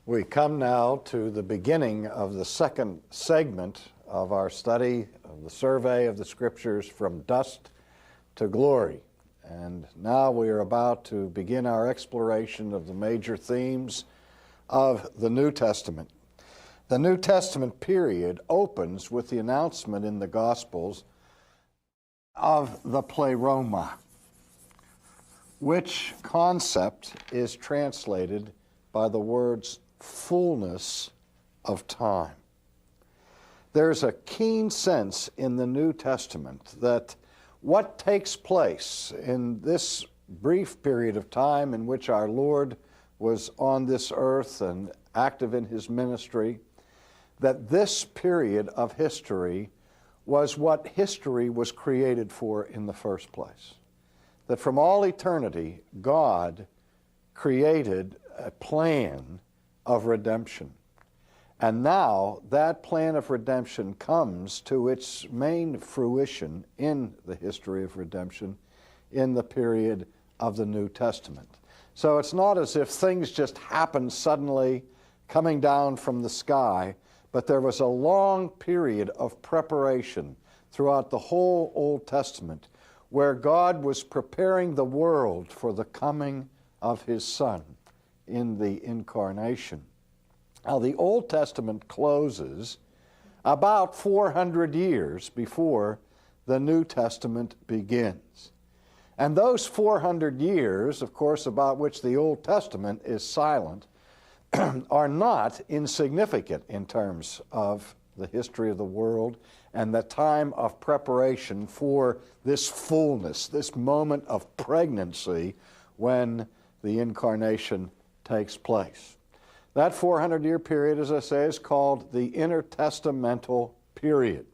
We come now to the beginning of the second segment of our study of the survey of the Scriptures from dust to glory. And now we are about to begin our exploration of the major themes of the New Testament. The New Testament period opens with the announcement in the Gospels of the pleroma, which concept is translated by the words fullness of time. There's a keen sense in the New Testament that what takes place in this brief period of time in which our Lord was on this earth and active in his ministry, that this period of history was what history was created for in the first place. That from all eternity, God created a plan of redemption. And now that plan of redemption comes to its main fruition in the history of redemption in the period of the New Testament. So it's not as if things just happened suddenly coming down from the sky, but there was a long period of preparation throughout the whole Old Testament where God was preparing the world for the coming of his Son in the incarnation. Now, the Old Testament closes about 400 years before the New Testament begins. And those 400 years, of course, about which the Old Testament is silent, are not insignificant in terms of the history of the world and the time of preparation for this fullness, this moment of pregnancy when the incarnation takes place. That 400-year period, as I say, is called the intertestamental period.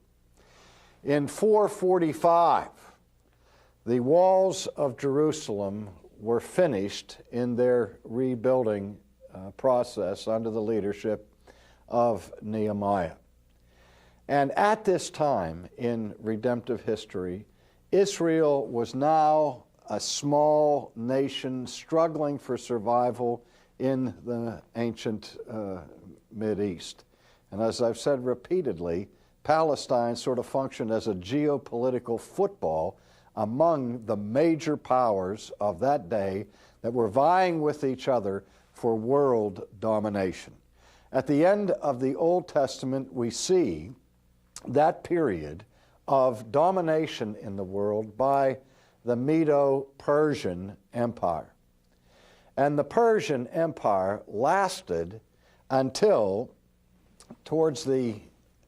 In 445, the walls of Jerusalem were finished in their rebuilding process under the leadership of Nehemiah. And at this time in redemptive history, Israel was now a small nation struggling for survival in the ancient Mideast. And as I've said repeatedly, Palestine sort of functioned as a geopolitical football among the major powers of that day that were vying with each other for world domination. At the end of the Old Testament, we see that period of domination in the world by the Medo-Persian Empire. And the Persian Empire lasted until towards the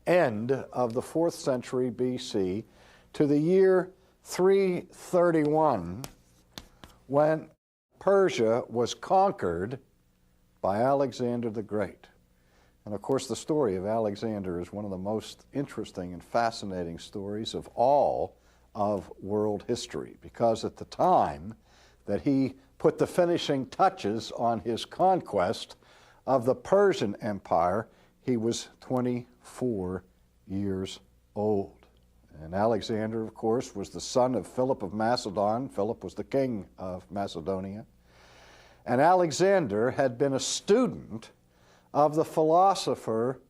end of the 4th century BC to the year 331, when Persia was conquered by Alexander the Great. And of course, the story of Alexander is one of the most interesting and fascinating stories of all of world history, because at the time that he put the finishing touches on his conquest of the Persian Empire, he was 24 years old. And Alexander, of course, was the son of Philip of Macedon. Philip was the king of Macedonia. And Alexander had been a student of the philosopher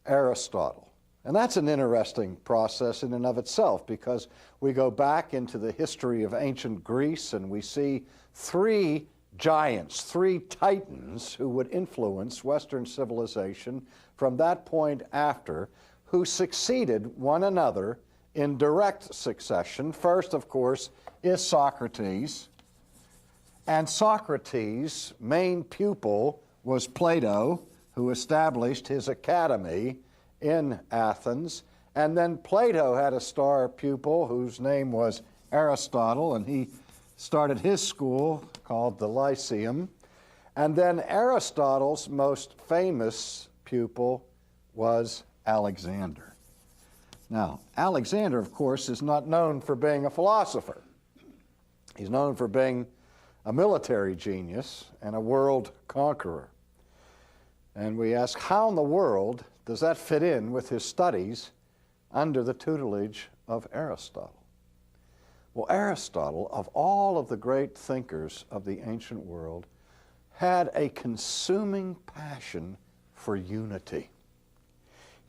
Aristotle. And that's an interesting process in and of itself, because we go back into the history of ancient Greece and we see three giants, three titans who would influence Western civilization from that point after, who succeeded one another in direct succession. First, of course, is Socrates. And Socrates' main pupil was Plato, who established his academy in Athens. And then Plato had a star pupil whose name was Aristotle, and he started his school called the Lyceum. And then Aristotle's most famous pupil was Alexander. Now, Alexander, of course, is not known for being a philosopher. He's known for being a military genius and a world conqueror. And we ask, how in the world does that fit in with his studies under the tutelage of Aristotle? Well, Aristotle, of all of the great thinkers of the ancient world, had a consuming passion for unity.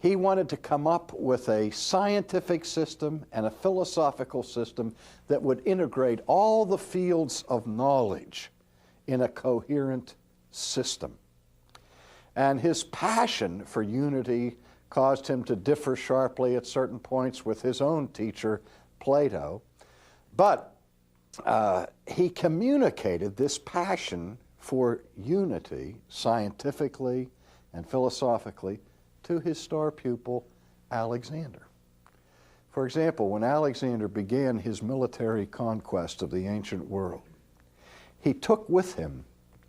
He wanted to come up with a scientific system and a philosophical system that would integrate all the fields of knowledge in a coherent system. And his passion for unity caused him to differ sharply at certain points with his own teacher, Plato. But he communicated this passion for unity scientifically and philosophically to his star pupil, Alexander. For example, when Alexander began his military conquest of the ancient world, he took with him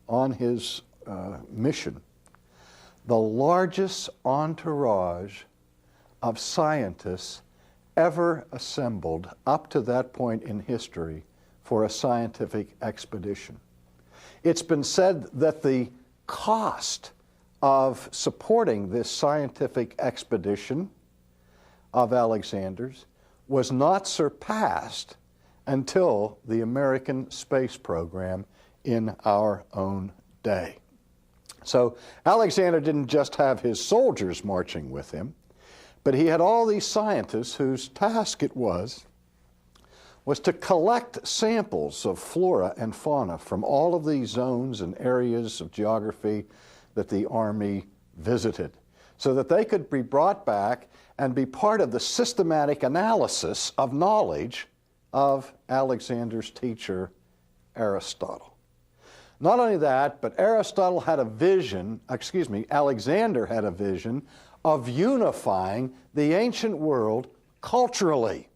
on his mission the largest entourage of scientists ever assembled up to that point in history for a scientific expedition. It's been said that the cost of supporting this scientific expedition of Alexander's was not surpassed until the American space program in our own day. So Alexander didn't just have his soldiers marching with him, but he had all these scientists whose task it was to collect samples of flora and fauna from all of these zones and areas of geography that the army visited, so that they could be brought back and be part of the systematic analysis of knowledge of Alexander's teacher, Aristotle. Not only that, but Alexander had a vision of unifying the ancient world culturally.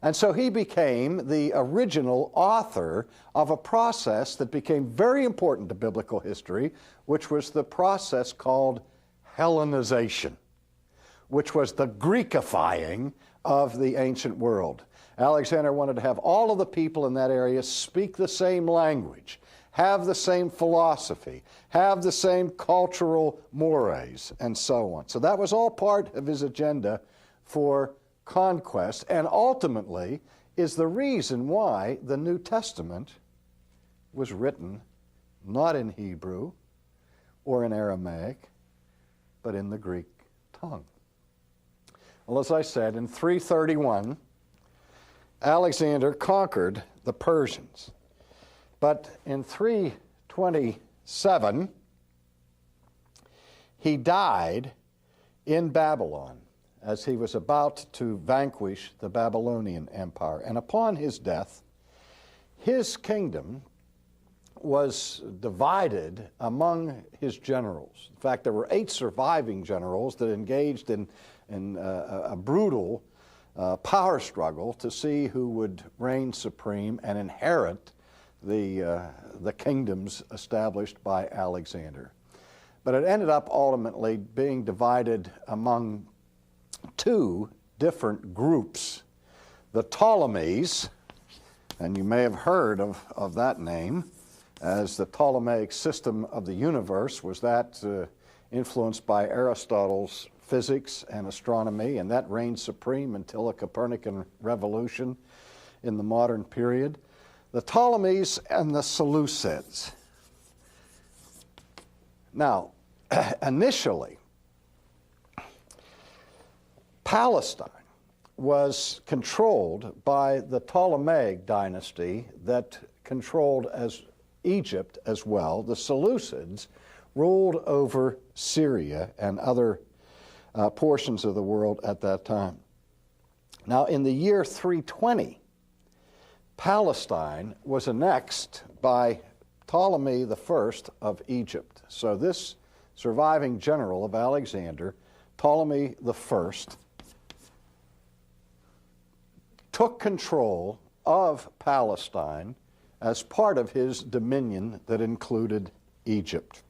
And so he became the original author of a process that became very important to biblical history, which was the process called Hellenization, which was the Greekifying of the ancient world. Alexander wanted to have all of the people in that area speak the same language, have the same philosophy, have the same cultural mores, and so on. So that was all part of his agenda for conquest, and ultimately is the reason why the New Testament was written not in Hebrew or in Aramaic, but in the Greek tongue. Well, as I said, in 331, Alexander conquered the Persians. But in 327, he died in Babylon as he was about to vanquish the Babylonian Empire. And upon his death, his kingdom was divided among his generals. In fact, there were 8 surviving generals that engaged in a brutal power struggle to see who would reign supreme and inherit the kingdoms established by Alexander. But it ended up ultimately being divided among 2 different groups. The Ptolemies, and you may have heard of that name, as the Ptolemaic system of the universe was that influenced by Aristotle's physics and astronomy, and that reigned supreme until a Copernican revolution in the modern period. The Ptolemies and the Seleucids. Now, initially, Palestine was controlled by the Ptolemaic dynasty that controlled as Egypt as well. The Seleucids ruled over Syria and other portions of the world at that time. Now, in the year 320, Palestine was annexed by Ptolemy I of Egypt. So this surviving general of Alexander, Ptolemy I, took control of Palestine as part of his dominion that included Egypt.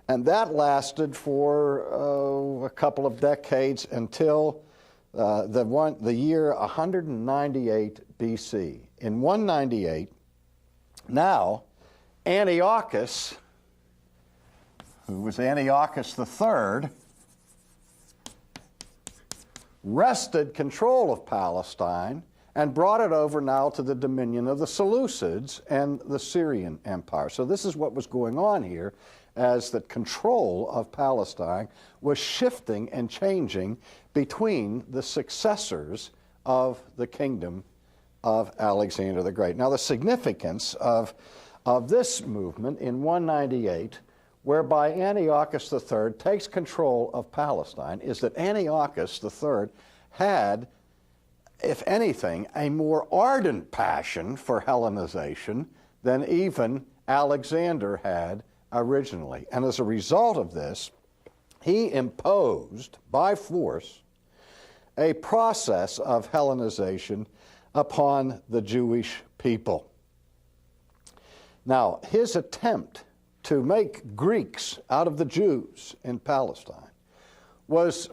And that lasted for a couple of decades until the year 198 BC. In 198, now Antiochus, who was Antiochus III, wrested control of Palestine and brought it over now to the dominion of the Seleucids and the Syrian Empire. So this is what was going on here, as the control of Palestine was shifting and changing between the successors of the kingdom of Alexander the Great. Now the significance of this movement in 198, whereby Antiochus III takes control of Palestine, is that Antiochus III had, if anything, a more ardent passion for Hellenization than even Alexander had originally. And as a result of this, he imposed by force a process of Hellenization upon the Jewish people. Now, his attempt to make Greeks out of the Jews in Palestine was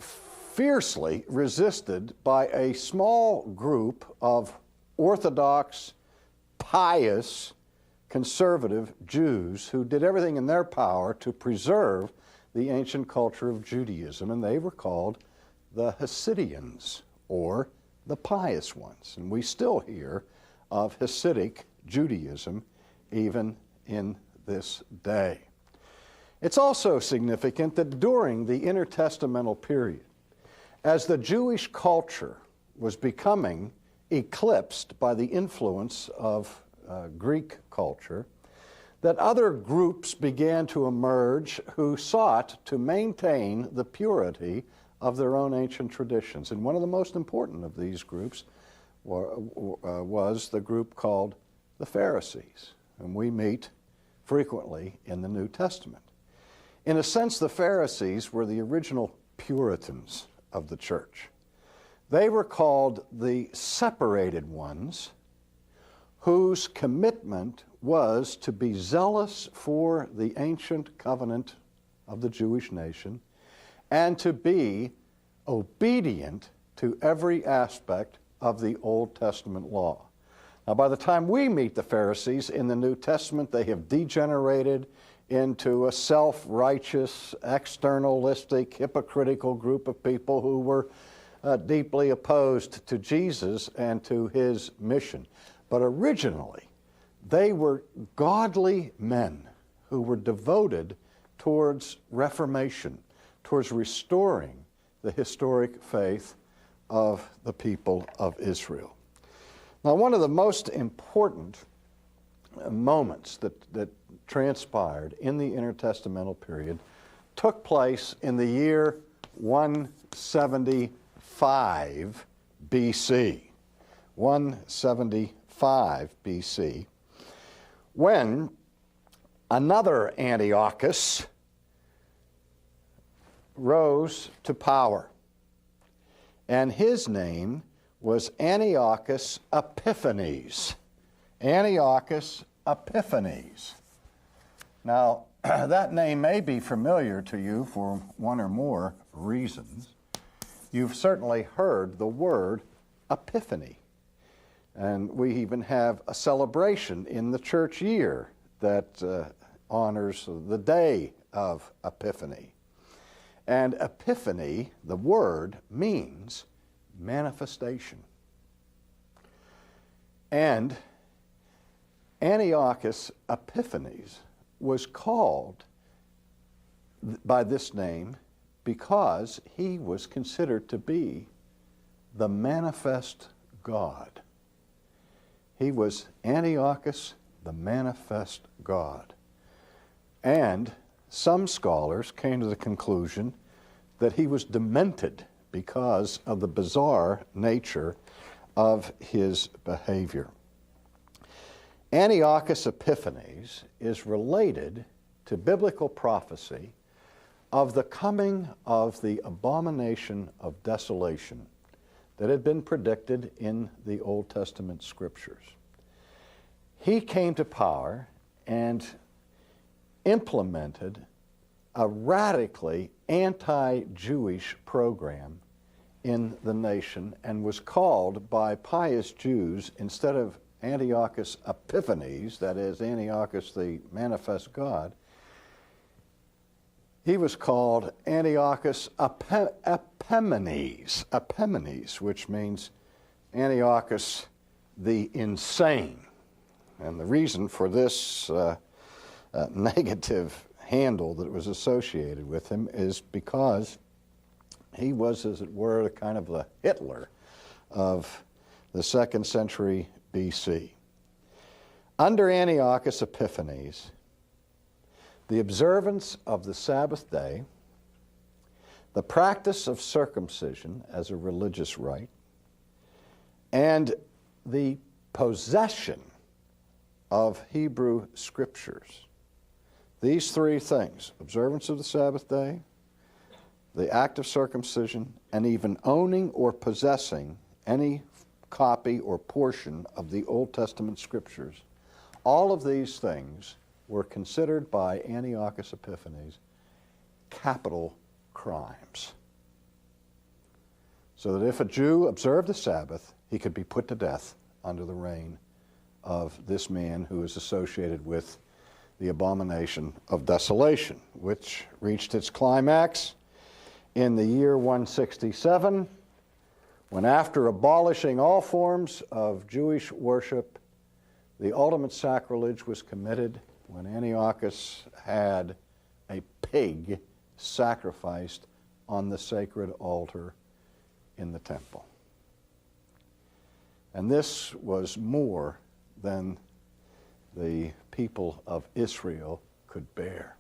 fiercely resisted by a small group of Orthodox, pious, conservative Jews who did everything in their power to preserve the ancient culture of Judaism, and they were called the Hasidians, or the pious ones. And we still hear of Hasidic Judaism even in this day. It's also significant that during the intertestamental period, as the Jewish culture was becoming eclipsed by the influence of Greek culture, that other groups began to emerge who sought to maintain the purity of their own ancient traditions. And one of the most important of these groups was the group called the Pharisees, and we meet frequently in the New Testament. In a sense, the Pharisees were the original Puritans of the church. They were called the separated ones, whose commitment was to be zealous for the ancient covenant of the Jewish nation and to be obedient to every aspect of the Old Testament law. Now, by the time we meet the Pharisees in the New Testament, they have degenerated into a self-righteous, externalistic, hypocritical group of people who were deeply opposed to Jesus and to his mission. But originally, they were godly men who were devoted towards reformation, towards restoring the historic faith of the people of Israel. Now, one of the most important moments that transpired in the intertestamental period took place in the year 175 BC. 175 BC, when another Antiochus rose to power, and his name was Antiochus Epiphanes. Antiochus Epiphanes. Now, that name may be familiar to you for one or more reasons. You've certainly heard the word Epiphany. And we even have a celebration in the church year that honors the day of Epiphany. And Epiphany, the word, means manifestation. And Antiochus Epiphanes was called by this name because he was considered to be the manifest God. He was Antiochus, the manifest God. And some scholars came to the conclusion that he was demented because of the bizarre nature of his behavior. Antiochus Epiphanes is related to biblical prophecy of the coming of the abomination of desolation that had been predicted in the Old Testament scriptures. He came to power and implemented a radically anti-Jewish program in the nation and was called by pious Jews, instead of Antiochus Epiphanes, that is Antiochus the manifest God, he was called Antiochus Epiphanes, which means Antiochus the Insane. And the reason for this negative handle that was associated with him is because he was, as it were, a kind of the Hitler of the 2nd century BC. Under Antiochus Epiphanes, the observance of the Sabbath day, the practice of circumcision as a religious rite, and the possession of Hebrew scriptures. These three things, observance of the Sabbath day, the act of circumcision, and even owning or possessing any copy or portion of the Old Testament scriptures, all of these things were considered by Antiochus Epiphanes capital crimes. So that if a Jew observed the Sabbath, he could be put to death under the reign of this man who is associated with the abomination of desolation, which reached its climax in the year 167, when after abolishing all forms of Jewish worship, the ultimate sacrilege was committed when Antiochus had a pig sacrificed on the sacred altar in the temple. And this was more than the people of Israel could bear.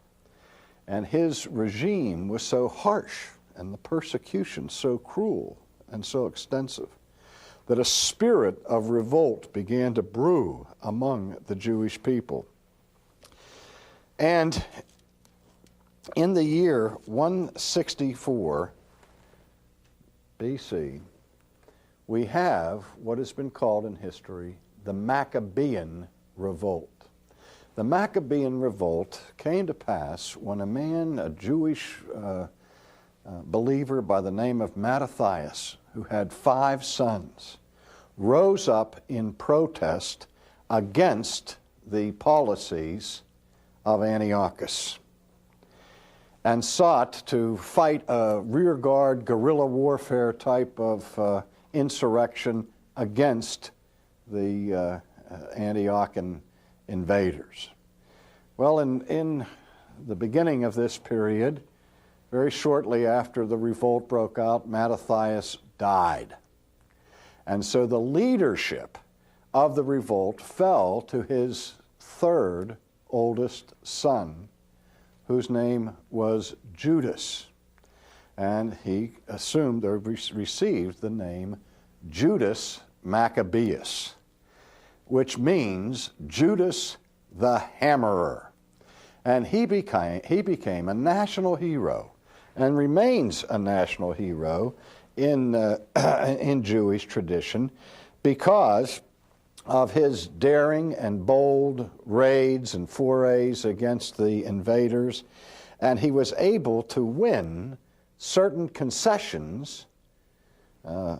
And his regime was so harsh and the persecution so cruel and so extensive that a spirit of revolt began to brew among the Jewish people. And in the year 164 BC, we have what has been called in history the Maccabean revolt. The Maccabean revolt came to pass when a man, a Jewish believer by the name of Mattathias, who had 5 sons, rose up in protest against the policies of Antiochus and sought to fight a rearguard guerrilla warfare type of insurrection against the Antiochian invaders. Well, in the beginning of this period, very shortly after the revolt broke out, Mattathias died. And so the leadership of the revolt fell to his 3rd oldest son, whose name was Judas. And he assumed or received the name Judas Maccabeus, which means Judas the Hammerer. And he became a national hero and remains a national hero in Jewish tradition because of his daring and bold raids and forays against the invaders. And he was able to win certain concessions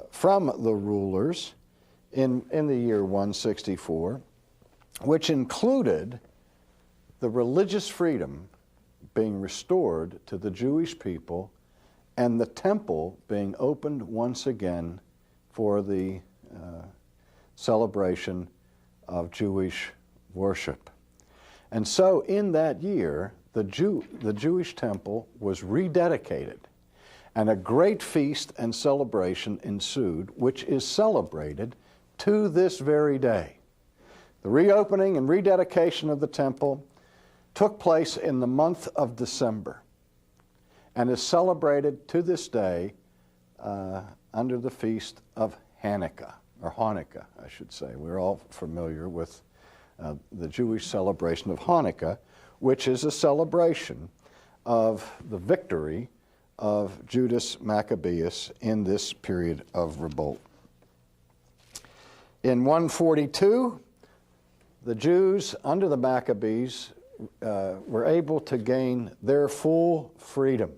from the rulers in the year 164, which included the religious freedom being restored to the Jewish people and the temple being opened once again for the celebration of Jewish worship. And so in that year, the Jewish temple was rededicated, and a great feast and celebration ensued, which is celebrated to this very day. The reopening and rededication of the temple took place in the month of December and is celebrated to this day under the feast of Hanukkah, or Hanukkah, I should say. We're all familiar with the Jewish celebration of Hanukkah, which is a celebration of the victory of Judas Maccabeus in this period of revolt. In 142, the Jews under the Maccabees were able to gain their full freedom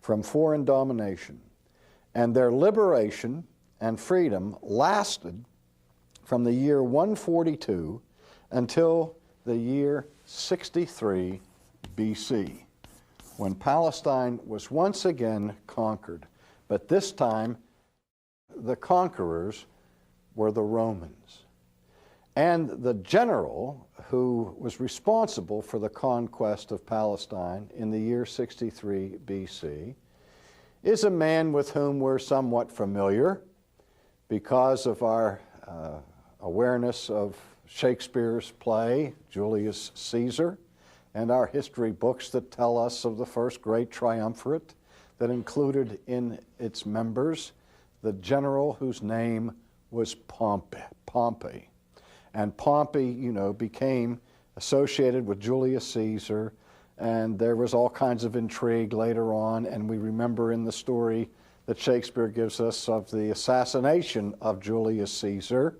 from foreign domination, and their liberation and freedom lasted from the year 142 until the year 63 BC, when Palestine was once again conquered. But this time, the conquerors were the Romans. And the general who was responsible for the conquest of Palestine in the year 63 BC is a man with whom we're somewhat familiar because of our awareness of Shakespeare's play, Julius Caesar, and our history books that tell us of the first great triumvirate that included in its members the general whose name was Pompey. And Pompey, you know, became associated with Julius Caesar, and there was all kinds of intrigue later on, and we remember in the story that Shakespeare gives us of the assassination of Julius Caesar,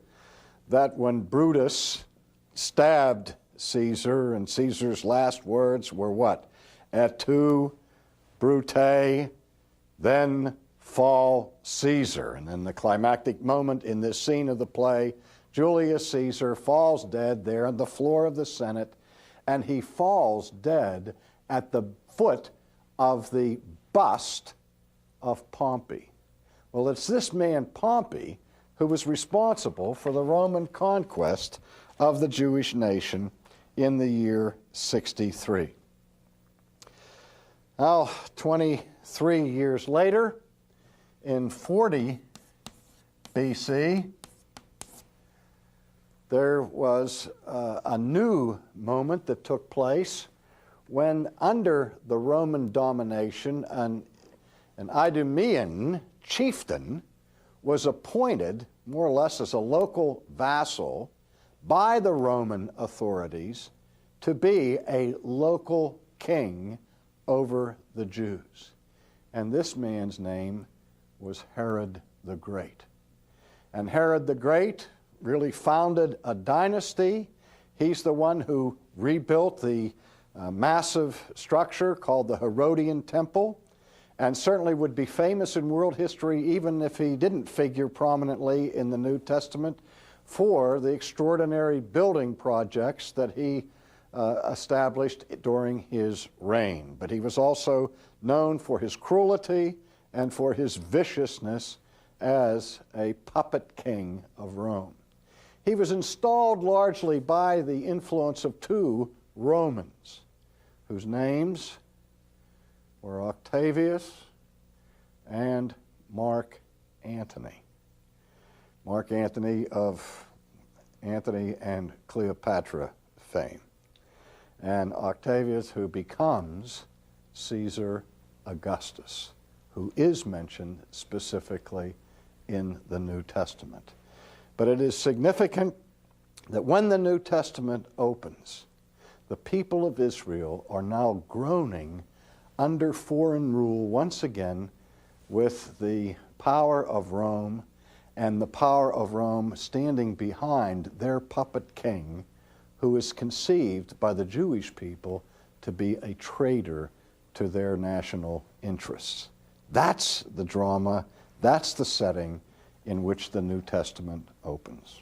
that when Brutus stabbed Caesar, and Caesar's last words were what? Et tu, Brute, then fall Caesar. And in the climactic moment in this scene of the play, Julius Caesar falls dead there on the floor of the Senate, and he falls dead at the foot of the bust of Pompey. Well, it's this man Pompey who was responsible for the Roman conquest of the Jewish nation in the year 63. Now, 23 years later, in 40 BC, there was a new moment that took place when, under the Roman domination, an Idumean chieftain was appointed more or less as a local vassal by the Roman authorities to be a local king over the Jews. And this man's name was Herod the Great. And Herod the Great really founded a dynasty. He's the one who rebuilt the massive structure called the Herodian Temple, and certainly would be famous in world history even if he didn't figure prominently in the New Testament for the extraordinary building projects that he established during his reign. But he was also known for his cruelty and for his viciousness as a puppet king of Rome. He was installed largely by the influence of two Romans, whose names were Octavius and Mark Antony. Mark Antony of Antony and Cleopatra fame. And Octavius, who becomes Caesar Augustus, who is mentioned specifically in the New Testament. But it is significant that when the New Testament opens, the people of Israel are now groaning under foreign rule once again, with the power of Rome, and the power of Rome standing behind their puppet king, who is conceived by the Jewish people to be a traitor to their national interests. That's the drama, that's the setting in which the New Testament opens.